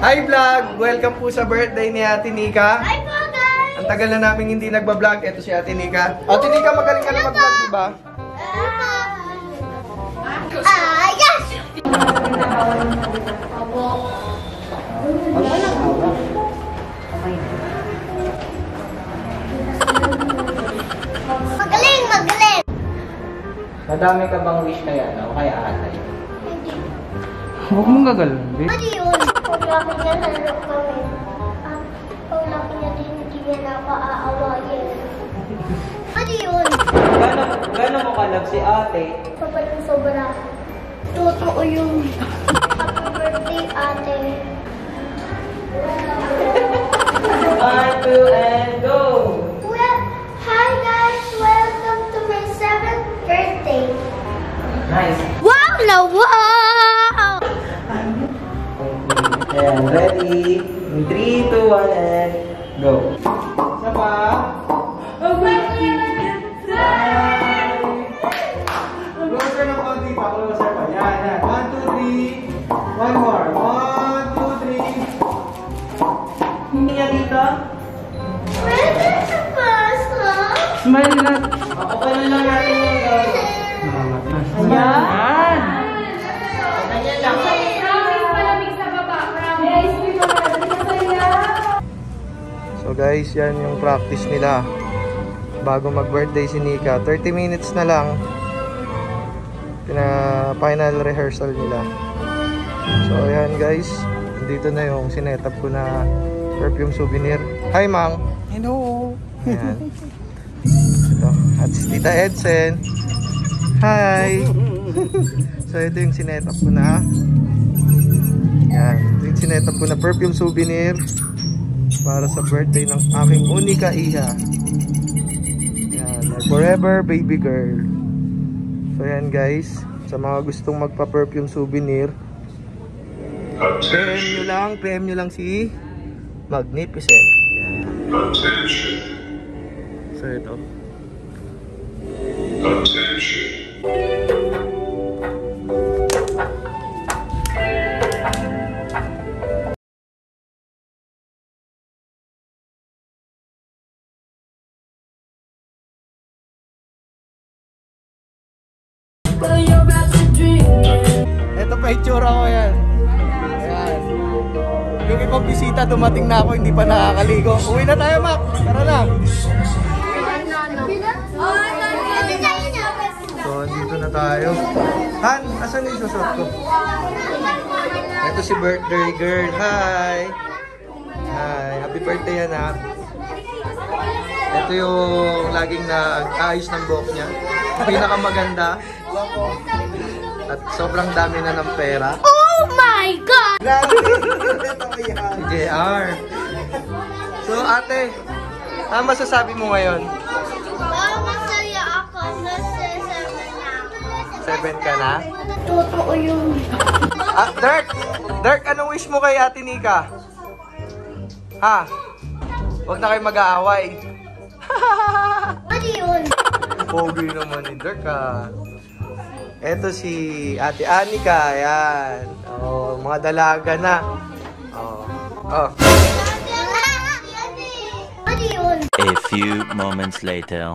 Hi vlog! Welcome po sa birthday ni Ate Nika. Hi po guys! Ang tagal na namin hindi nagbablog. Ito si Ate Nika. Ate Nika, magaling ka na mag-vlog, diba? Yes! Magaling, magaling! Madami ka bang wish kaya na o kaya atay? Hindi. Huwag mong gagalan, babe. Ano yun? Paglaki niya lalo kami. Paglaki niya din hindi niya napaaawagin. Ano yun? Gano'n mo kalag si ate? Sobrang sobra. Totoo yun. Happy birthday, ate. 1, 2, and go! Well, hi guys! Welcome to my 7th birthday. Nice! Wow na wow! Ayan, ready? 3, 2, 1, and go! Isa pa? Closer na konti pa. Closer pa. Yan, yan. 1, 2, 3. One more. 1, 2, 3. Hindi niya dito? Pwede sa pasta? Smile na. Ako pa lang natin yung gawin. Yan! Ganyan lang. So guys, yan yung practice nila. Bago mag-birthday si Nika. 30 minutes na lang. Final rehearsal nila. So ayan guys. Dito na yung sinetup ko na perfume souvenir. Hi Mang! Hello! Ayan. Ito. At si Tita Edsen. Hi! So ito yung sinetup ko na. Ayan. Ito yung sinetup ko na perfume souvenir para sa birthday ng aking unika iha. Ayan. Forever baby girl. So ayan guys. Sa mga gustong magpa-perfume souvenir, PM nyo lang si Magnificent. Attention. So ito. Attention. Ito pa itsura ko yan. Ayan. Yung ibang bisita dumating na ako, hindi pa nakakaligo. Uwi na tayo, Mac. Tara na. So, dito na tayo. Han, asan yung susot ko? Ito si birthday girl. Hi! Hi! Happy birthday, anak. Ito yung laging nag-ayos ng buhok niya. Pinakamaganda. At sobrang dami na ng pera. Oh my God! Si JR. So ate, ano masasabi mo ngayon? Masaya ako kasi 7 na ako. 7 ka na? Totoo yun. Dirk, anong wish mo kay Ate Nika? Ha? Huwag na kayo mag-aaway. Ano yun? Pogi naman ni Dirk ah. Eto si Ate Anika, ayan. Oh, mga dalaga na. Oh. Oh. Ano yun? A few moments later.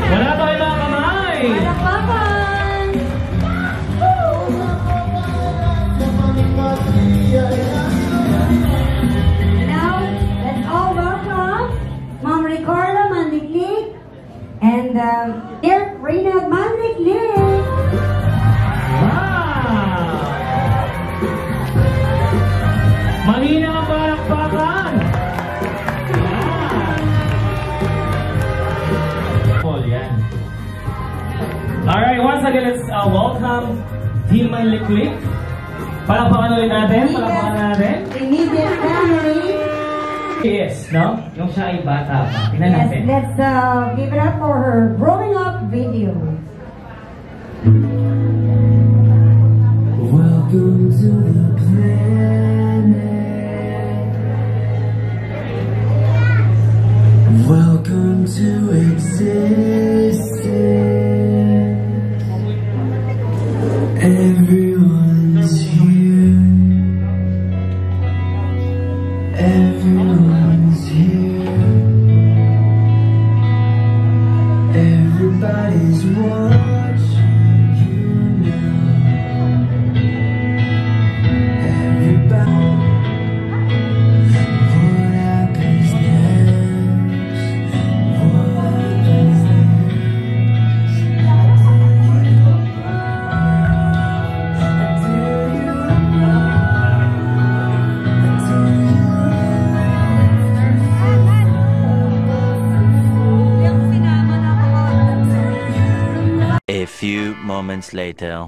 Wala ba kayo mga kamay? Now, let's all welcome Mom Ricardo Mandiklik and dear Reynald Mandiklik. Mahina ang palakpakan! Yan. Alright, once again, let's welcome Team Manliklik. Palakpakan ulit natin, palakpakan natin. Immediate family. Yes, no? Yung siya ay bata pa. Tingnan Yes, natin. let's give it up for her growing up video. Welcome to the planet. Welcome to existence. Everyone's here. Everyone's here. Everybody's watching you now. Everybody. What happens next? What happens next? A few moments later.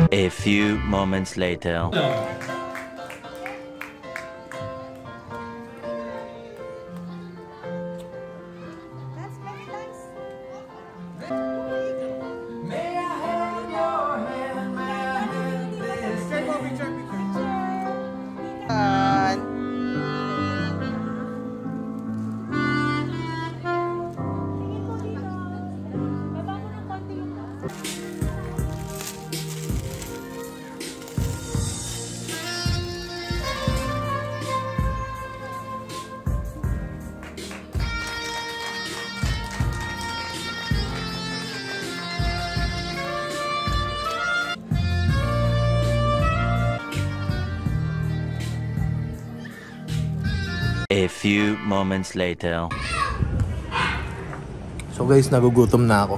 A few moments later. A few moments later. So guys, nagugutom na ako.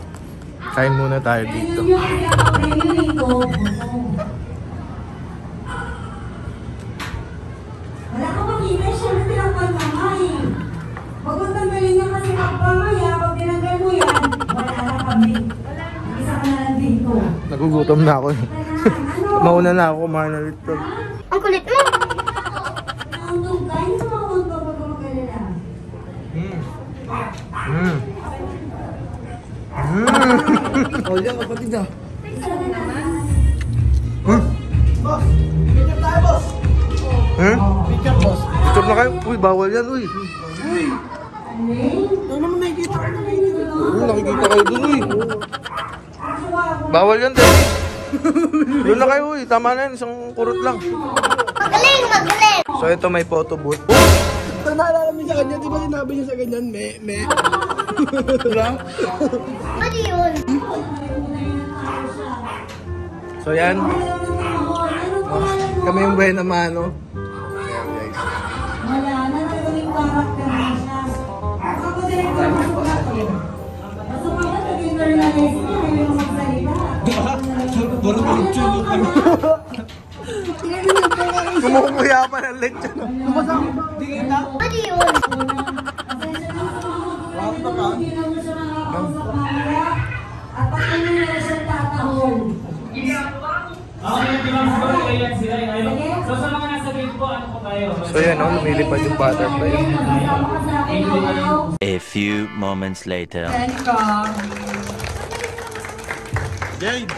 Kain muna tayo dito. Wala ka makita, syempre lang pagmamahin. Huwag mong tanggalin niya kasi pagmamaya, pag tinanggal mo yan, wala na kami. Isa ka na lang dito. Nagugutom na ako. Mauna na ako kumain ulit. Ang kulit mo. Nandun ka, hindi mo ako magpapagalala. O yan, kapatid ah. Picture na kayo. Uy, bawal yan, uy. Ano naman nakikita kayo dun, nakikita kayo dun, uy. Bawal yan, Daddy. Doon na kayo, uy. Tama na yan, isang kurot lang. Magaling, magaling. So, ito may photo booth. Ito naalala mo sa kanya, di ba sinabi niya sa ganyan, me. Diba? Ano yun? So, yan. Kami yung buhay na mano. Wala na, nagawing karakter na siya. Ako direktor mo sa kape. Pasok ako, naging journalist niya, ayaw mo magsalita. Kumukuya pa ng lechon. Ano yun? At pag ano na siya tatahol. Okay, di ba siguro ayan sila yung ano. So sa mga nasa gate po, ano po kayo? So, yan, oh, lumilipad yung butterfly. A few moments later. Jade!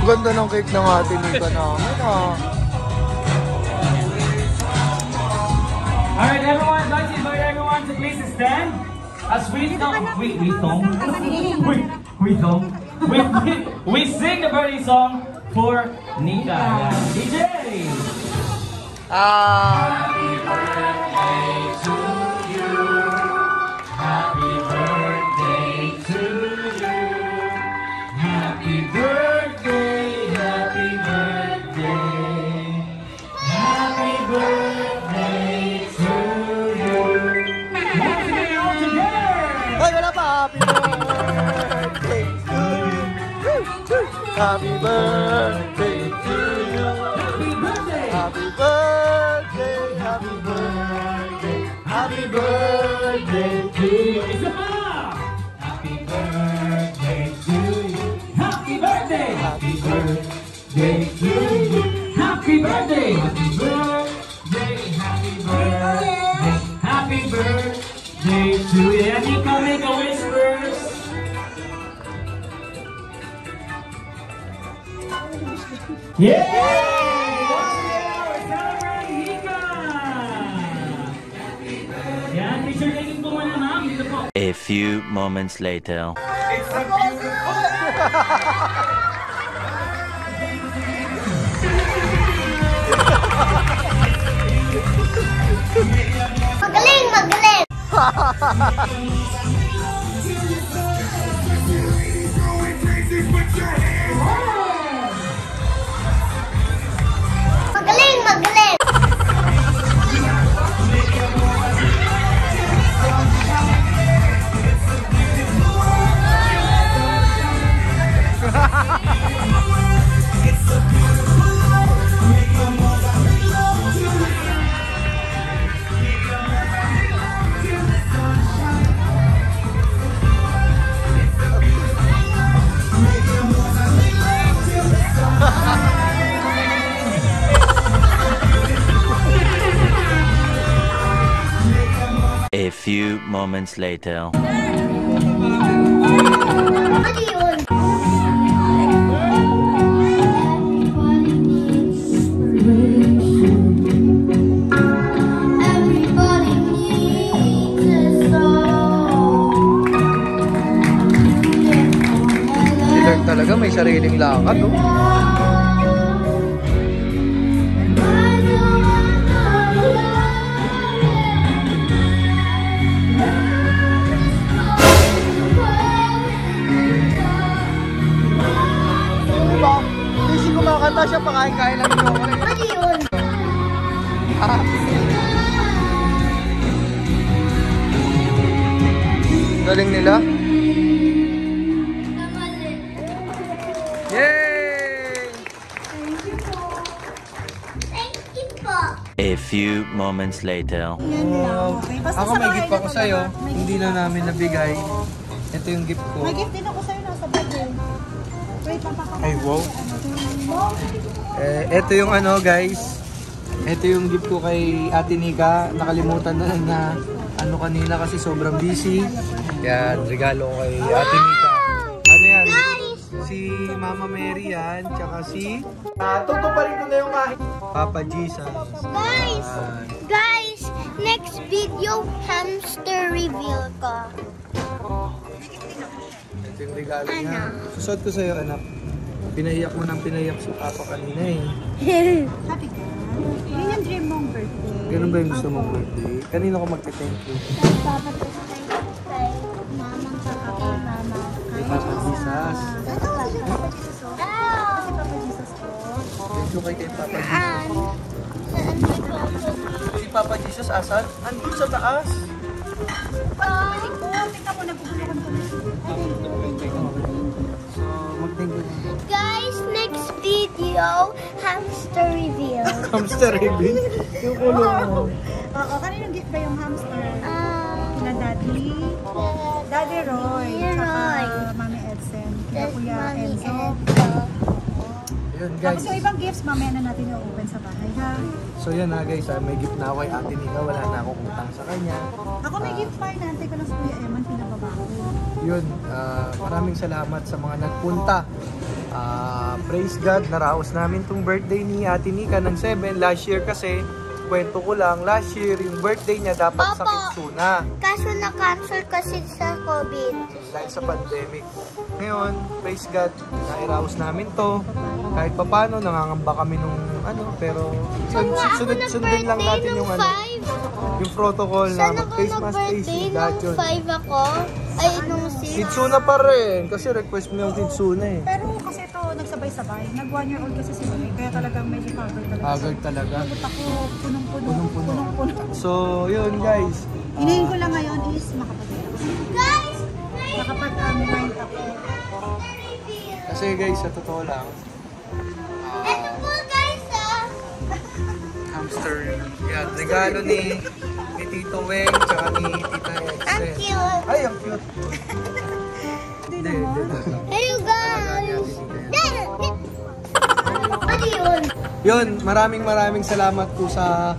Ganda ng cake ng Ate Nika namin ah. Alright, everyone, let's invite everyone to please stand. As we sing the birthday song for Nika. DJ! Happy birthday to you. Happy birthday to you. Happy birthday, happy birthday. Happy birthday to you. Let's sing it all together. Ay, wala pa! Happy birthday to you! Happy birthday to you! Happy birthday. Happy birthday! Happy birthday! Happy birthday to you! Isa pa. Happy birthday to you. Happy birthday. Happy birthday to you. Happy birthday. Happy birthday. Happy birthday. Happy birthday to you. And you can make a wish first. Yeah! We're celebrating Nika! Yan, picture taking po muna ma'am. Dito po. A few moments later. Magaling, magaling! Magaling, magaling! A few moments later. Ano yun? Everybody needs a song. Dilag talaga, may sariling lakad oh. Diba? Busy kumakanta siya, pakain-kain lang yung chocolate. Ano yun? Ah. Galing nila. Yay! Thank you po. A few moments later. Ako may gift ako sa'yo. Hindi na namin nabigay. Ito yung gift ko. May gift din ako sa'yo nasa birthday. Wait, papakita. Ay, wow. Ito yung ano guys. Ito yung gift ko kay Ate Nika. Nakalimutan na ano kanina kasi sobrang busy. Yan, regalo ko kay Ate Nika. Ano yan? Si Mama Mary yan. Tsaka si... tutuparin ko na yung kahit Papa Jesus. Guys, next video, hamster reveal ko. Ito yung regalo niya. Susod ko sa'yo anak. Pinahiyak mo nang pinahiyak si Papa kanina eh. Happy ka. Yun yung dream mong birthday. Ganun ba yung gusto mong birthday? Kanino ko magte-thank you? Dapat ko kay mamang saka kay mama. Kay Papa Jesus. Kasi Papa Jesus ko. Thank you kay Papa Jesus. Saan si Papa? Si Papa Jesus asan? Andun sa taas. Tika mo, nagpupulikan ko na. So, mag-thank you. Guys, next video, hamster reveal. Hamster reveal? Yung ulo mo. Oo, kaninong gift ba yung hamster? Na Daddy? Daddy Roy. Roy. Tsaka Mami Edson. Kaya That's Kuya Mommy Enzo. Yun Tapos guys. yung ibang gifts, mamaya na natin i-open sa bahay, ha? So yun ha guys, may gift na ako kay Ate Nika. Wala na akong utang sa kanya. Ako may gift pa, inaantay ko lang sa Kuya Eman, pinababa ko. Yun, maraming salamat sa mga nagpunta. praise God, naraos namin tong birthday ni Ate Nika ng 7. Last year kasi, kwento ko lang, last year yung birthday niya dapat sa Kitsuna. Kaso na-cancel kasi sa COVID. Dahil sa pandemic. Ngayon, praise God, nairaos namin to. Kahit papano, nangangamba kami nung pero sundin lang natin yung yung protocol na mag-face mask, face shield, lahat yun. 5 ako. Ay, nung 6. Kitsuna pa rin, kasi request mo yung Kitsuna eh. Pero kasi ito, nagsabay-sabay. Nag 1 year old kasi si Mami, kaya talagang medyo covered talaga. Haggard talaga. Abot ako, punong-puno. So, yun guys. Hinahin ko lang ngayon is makapag-mind ako. Guys! Makapag-mind ako. Kasi guys, sa totoo lang, Ito po guys hamster. Yan, regalo ni Tito Weng, tsaka ni Tita Excel. Ang cute. Ay, ang cute. Hindi. Hello guys! Ano yun? Yun, maraming salamat po sa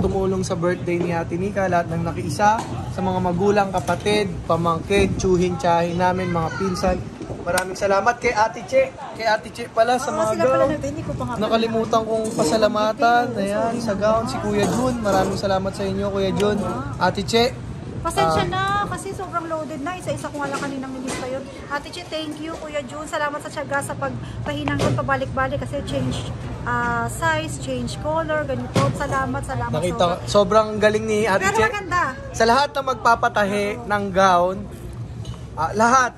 tumulong sa birthday ni Ate Nika, lahat ng nakiisa, sa mga magulang, kapatid, pamangkin, tsuhin, tsahin namin, mga pinsan. Maraming salamat kay Ate Che. Kay Ate Che pala sa mga gown. Nakalimutan kong pasalamatan. Ayan, sa gown, si Kuya Jun. Maraming salamat sa inyo, Kuya Jun. Ate Che. Pasensya na kasi sobrang loaded na. Isa-isa ko nga lang kaninang nilista yun. Ate Che, thank you. Kuya Jun, salamat sa tiyaga sa pagpahinang ko pabalik-balik kasi change size, change color, ganito. Salamat. Nakita, sobrang galing ni Ate Che. Pero maganda. Sa lahat na magpapatahi ng gown, lahat,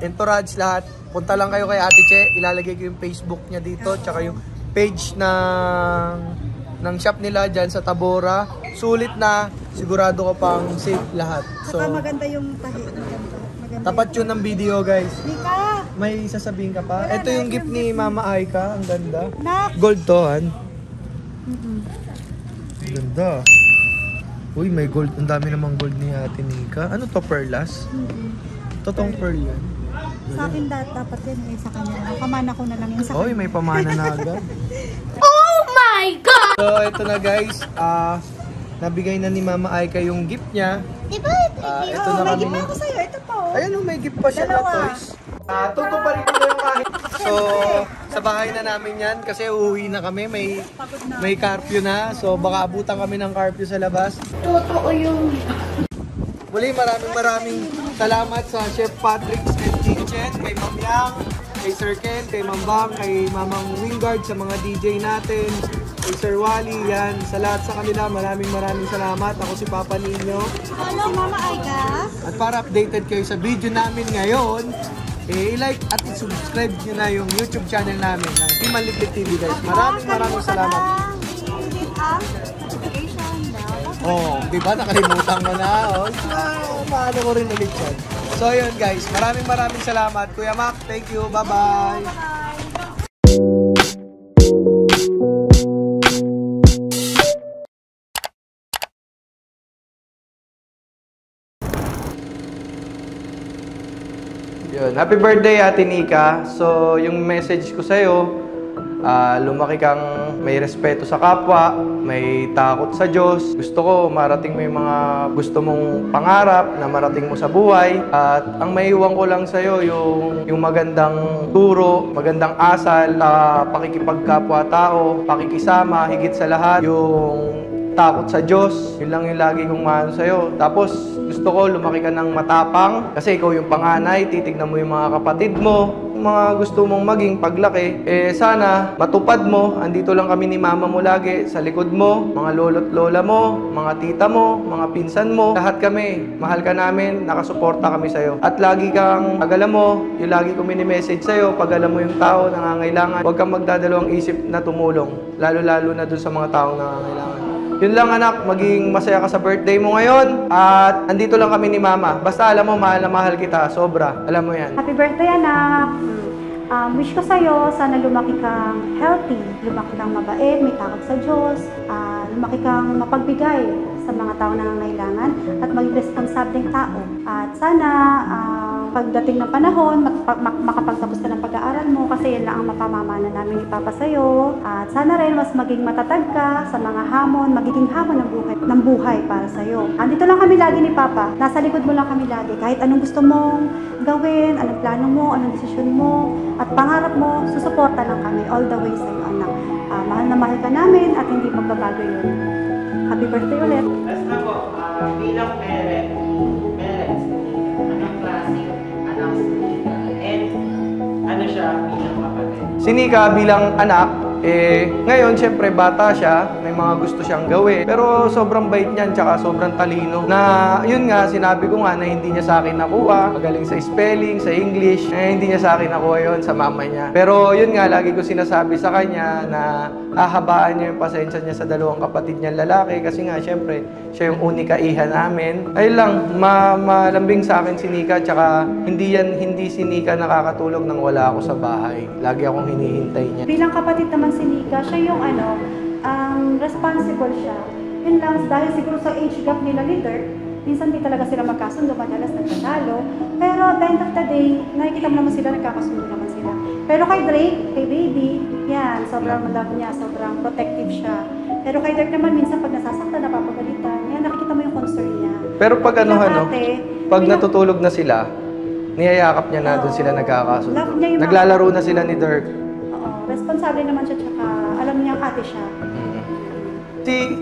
entourage, lahat, punta lang kayo kay Ate Che. Ilalagay ko yung Facebook niya dito, tsaka yung page ng shop nila dyan sa Tabora. Sulit na, sigurado ka pang safe lahat. So, Saka maganda yung tahi. Maganda tapat yun ng video guys. Nika! May sasabihin ka pa? Ito yung gift ni Mama Aika, ang ganda. Nak! Gold to, Han. Ang ganda. Uy, may gold. Ang dami namang gold ni Ate Nika. Ano to, perlas? Totoong pearl yan. Sa akin dapat yan eh, sa kanya. Kamana ko na lang yung sa Oy, may pamana na agad. Oh my God! So, ito na guys. Nabigay na ni Mama Aika yung gift niya. Di ba ito? Ito na may kami. gift pa ako sa'yo. Ito pa oh. Ayan, may gift pa siya na Dalawa. toys. Tutuparin ko na yung kahit. So, sa bahay na namin yan kasi uuwi na kami. May curfew na. So, baka abutan kami ng curfew sa labas. Totoo yung... Muli, maraming salamat sa Chef Patrick's Kitchen, kay Ma'am Yang, kay Sir Ken, kay Ma'am Bang, kay Mamang Wingard, sa mga DJ natin, kay Sir Wally, yan. Sa lahat sa kanila, maraming salamat. Ako si Papa Nino. Hello, Mama Aika. At para updated kayo sa video namin ngayon, i-like at i-subscribe nyo na yung YouTube channel namin ng Team Maliklik TV guys. Maraming salamat. Oh, di ba nakalimutan mo na? Oh, paano ko rin ulit yan. So yun guys, maraming salamat. Kuya Mac, thank you. Bye-bye. Yun, happy birthday Ate Nika. So yung message ko sa'yo, lumaki kang may respeto sa kapwa, may takot sa Diyos. Gusto ko marating mo yung mga gusto mong pangarap na marating mo sa buhay. At ang maiiwan ko lang sa'yo yung magandang turo, magandang asal, pakikipagkapwa-tao, pakikisama, higit sa lahat, yung takot sa Diyos. Yun lang yung lagi kong maano sa'yo. Tapos, gusto ko lumaki ka ng matapang kasi ikaw yung panganay, titignan mo yung mga kapatid mo, yung mga gusto mong maging paglaki. Sana matupad mo. Andito lang kami ni mama mo lagi sa likod mo, mga lolo't lola mo, mga tita mo, mga pinsan mo. Lahat kami, mahal ka namin, nakasuporta kami sa'yo. At lagi kang, pag alam mo, yung lagi ko mini-message sa'yo, pag alam mo yung tao nangangailangan, huwag kang magdadalawang isip na tumulong. Lalo-lalo na dun sa mga taong nangangailangan. Yun lang anak, maging masaya ka sa birthday mo ngayon. At andito lang kami ni mama. Basta alam mo, mahal na mahal kita. Sobra. Alam mo yan. Happy birthday, anak! Wish ko sa'yo, sana lumaki kang healthy, lumaki kang mabait, may takot sa Diyos, lumaki kang mapagbigay sa mga tao na nangangailangan at maging responsableng tao. At sana pagdating ng panahon, makapagtapos ka ng pag-aaral mo kasi yan lang ang mapamamana namin ni Papa sa'yo. At sana rin mas maging matatag ka sa mga hamon, magiging hamon ng buhay para sa'yo. Andito lang kami lagi ni Papa. Nasa likod mo lang kami lagi. Kahit anong gusto mong gawin, anong plano mo, anong desisyon mo, at pangarap mo, susuporta lang kami all the way sa'yo, anak. Mahal na mahal ka namin at hindi magbabago yun. Happy birthday ulit. Basta po, bilang parents, anong klase, anong sinika, and ano siya bilang kapatid? Si Nika bilang anak, ngayon syempre bata siya, may mga gusto siyang gawin. Pero sobrang bait niyan, tsaka sobrang talino. Na yun nga, sinabi ko nga na hindi niya sa akin nakuha. Magaling sa spelling, sa English. Hindi niya sa akin nakuha yun, sa mama niya. Pero yun nga, lagi ko sinasabi sa kanya na hahabaan niya yung pasensya niya sa dalawang kapatid niya lalaki. Kasi nga, syempre, siya yung unika iha namin. Ayun lang, malambing sa akin si Nika, tsaka hindi si Nika nakakatulog nang wala ako sa bahay. Lagi akong hinihintay niya. Bilang kapatid naman si Nika, siya yung responsible siya. Yun lang, dahil siguro sa age gap nila ni Dirk, minsan di talaga sila magkasundo, madalas nagtatalo. Pero at the end of the day, nakikita mo naman sila, nagkakasundo naman sila. Pero kay Drake, kay Baby, yan, sobrang love niya, sobrang protective siya. Pero kay Dirk naman, minsan pag nasasaktan, napapagalitan, yan, nakikita mo yung concern niya. Pero pag pag bilang- natutulog na sila, niyayakap niya na doon sila nagkakasundo. Love niya yung mga- Naglalaro na sila ni Dirk. Oo, responsable naman siya, tsaka alam niya ate siya.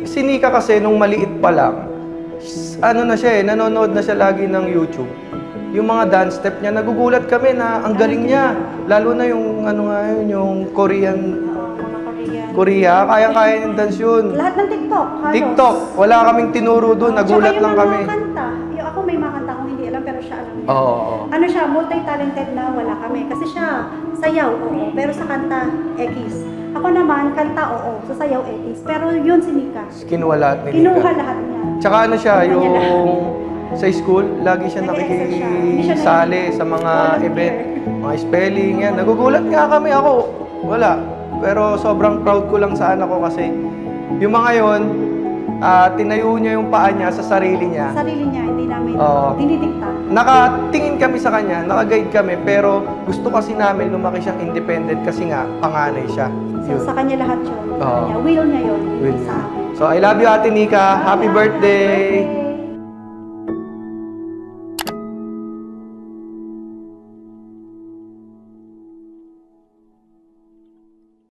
Si Nika kasi nung maliit pa lang, na siya nanonood na siya lagi ng YouTube. Yung mga dance step niya, nagugulat kami na ang galing niya. Lalo na yung yung Korean, Mga Korean. Korea, kaya-kaya yung dance yun. Lahat ng TikTok, halos. TikTok, wala kaming tinuro doon, nagulat lang kami. Tsaka yung mga kanta, yung ako may mga kanta akong hindi alam pero siya alam niya. Oo. Ano siya, multi-talented na wala kami. Kasi siya, sayaw, oo. Pero sa kanta, X. Ako naman, kanta, oo. Sa sayaw, X. Pero yun si Nika. Kinuha lahat ni Kinuha Nika. lahat niya. Tsaka ano siya, Kinuha niya lahat. yung sa school, lagi siya Nag-e-excel siya. Hindi siya nakikisali sa mga volunteer. event, mga spelling, yan. Nagugulat nga kami ako. Wala. Pero sobrang proud ko lang sa anak ko kasi yung mga yon, tinayo niya yung paa niya sa sarili niya. Sarili niya, hindi namin Oo. dinidikta. Nakatingin kami sa kanya, naka-guide kami, pero gusto kasi namin lumaki siyang independent kasi nga, panganay siya. So sa kanya lahat yun. Sa Oo. kanya. Will niya yun. Will. Sa amin. So, I love you, Ate Nika. Happy birthday!